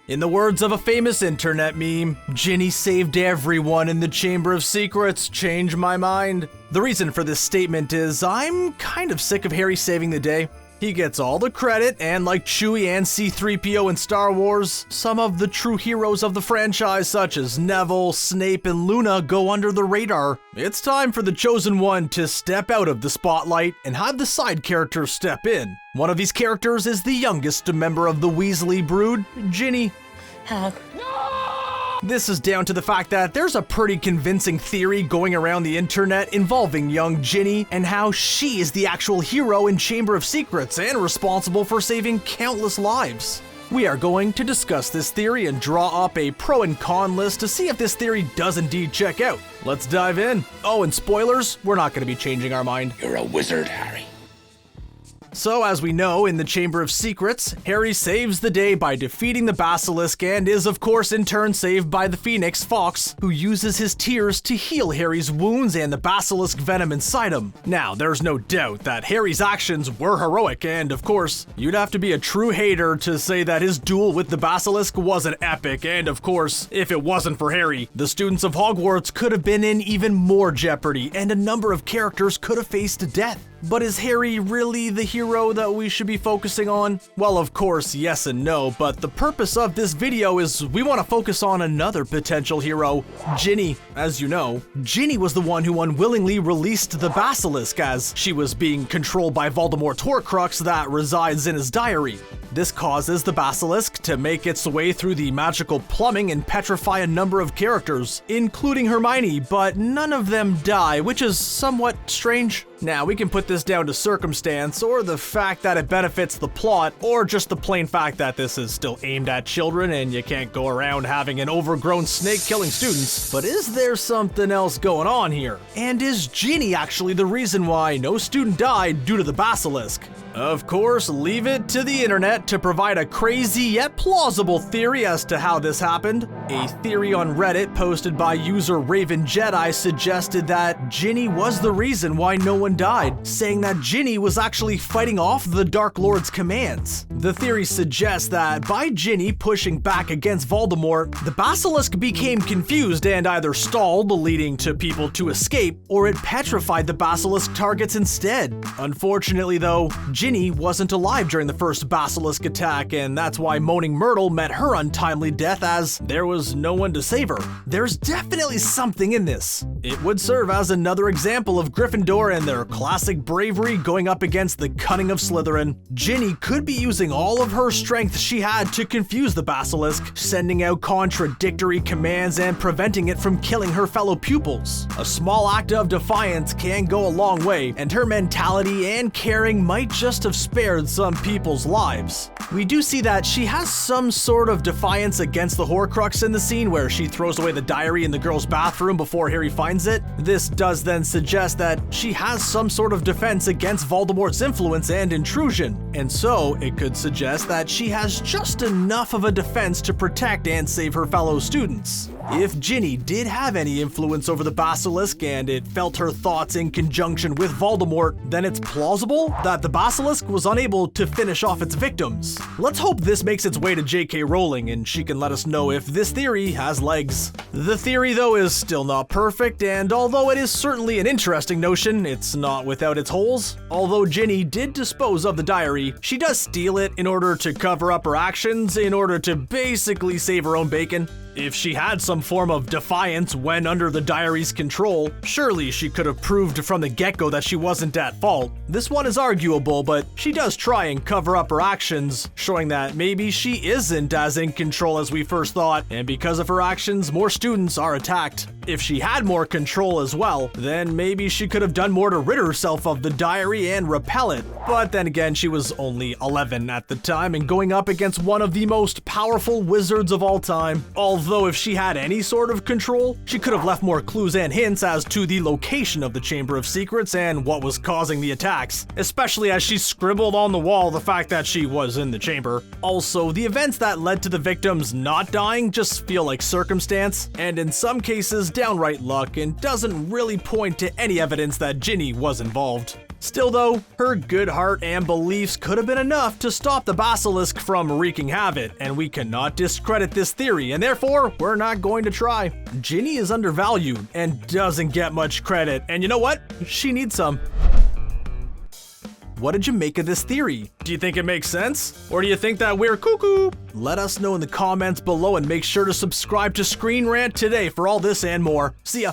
In the words of a famous internet meme, Ginny saved everyone in the Chamber of Secrets, change my mind. The reason for this statement is I'm kind of sick of Harry saving the day. He gets all the credit, and like Chewie and C-3PO in Star Wars, some of the true heroes of the franchise such as Neville, Snape, and Luna go under the radar. It's time for the Chosen One to step out of the spotlight and have the side characters step in. One of these characters is the youngest member of the Weasley brood, Ginny. This is down to the fact that there's a pretty convincing theory going around the internet involving young Ginny and how she is the actual hero in Chamber of Secrets and responsible for saving countless lives. We are going to discuss this theory and draw up a pro and con list to see if this theory does indeed check out. Let's dive in. Oh, and spoilers, we're not going to be changing our mind. You're a wizard, Harry. So, as we know, in the Chamber of Secrets, Harry saves the day by defeating the basilisk and is, of course, in turn saved by the Phoenix, Fawkes, who uses his tears to heal Harry's wounds and the basilisk venom inside him. Now, there's no doubt that Harry's actions were heroic, and, of course, you'd have to be a true hater to say that his duel with the basilisk wasn't epic, and, of course, if it wasn't for Harry, the students of Hogwarts could have been in even more jeopardy, and a number of characters could have faced death. But is Harry really the hero that we should be focusing on? Well, of course, yes and no, but the purpose of this video is we want to focus on another potential hero, Ginny. As you know, Ginny was the one who unwillingly released the basilisk as she was being controlled by Voldemort's Horcrux that resides in his diary. This causes the basilisk to make its way through the magical plumbing and petrify a number of characters, including Hermione, but none of them die, which is somewhat strange. Now, we can put this down to circumstance, or the fact that it benefits the plot, or just the plain fact that this is still aimed at children and you can't go around having an overgrown snake killing students. But is there something else going on here? And is Ginny actually the reason why no student died due to the basilisk? Of course, leave it to the internet to provide a crazy yet plausible theory as to how this happened. A theory on Reddit posted by user Raven Jedi suggested that Ginny was the reason why no one died, saying that Ginny was actually fighting off the Dark Lord's commands. The theory suggests that by Ginny pushing back against Voldemort, the basilisk became confused and either stalled, leading to people to escape, or it petrified the basilisk targets instead. Unfortunately though, Ginny wasn't alive during the first basilisk attack, and that's why Moaning Myrtle met her untimely death as there was no one to save her. There's definitely something in this. It would serve as another example of Gryffindor and their classic bravery going up against the cunning of Slytherin. Ginny could be using all of her strength she had to confuse the basilisk, sending out contradictory commands and preventing it from killing her fellow pupils. A small act of defiance can go a long way, and her mentality and caring might just have spared some people's lives. We do see that she has some sort of defiance against the Horcrux in the scene where she throws away the diary in the girls' bathroom before Harry finds it. This does then suggest that she has some sort of defense against Voldemort's influence and intrusion, and so it could suggest that she has just enough of a defense to protect and save her fellow students. If Ginny did have any influence over the basilisk and it felt her thoughts in conjunction with Voldemort, then it's plausible that the basilisk was unable to finish off its victims. Let's hope this makes its way to J.K. Rowling and she can let us know if this theory has legs. The theory though is still not perfect, and although it is certainly an interesting notion, it's not without its holes. Although Ginny did dispose of the diary, she does steal it in order to cover up her actions in order to basically save her own bacon. If she had some form of defiance when under the diary's control, surely she could have proved from the get-go that she wasn't at fault. This one is arguable, but she does try and cover up her actions, showing that maybe she isn't as in control as we first thought, and because of her actions, more students are attacked. If she had more control as well, then maybe she could have done more to rid herself of the diary and repel it. But then again, she was only 11 at the time and going up against one of the most powerful wizards of all time. Although if she had any sort of control, she could have left more clues and hints as to the location of the Chamber of Secrets and what was causing the attacks, especially as she scribbled on the wall the fact that she was in the chamber. Also, the events that led to the victims not dying just feel like circumstance, and in some cases downright luck, and doesn't really point to any evidence that Ginny was involved. Still though, her good heart and beliefs could have been enough to stop the basilisk from wreaking havoc, and we cannot discredit this theory, and therefore, we're not going to try. Ginny is undervalued and doesn't get much credit, and you know what? She needs some. What did you make of this theory? Do you think it makes sense? Or do you think that we're cuckoo? Let us know in the comments below and make sure to subscribe to ScreenRant today for all this and more. See ya!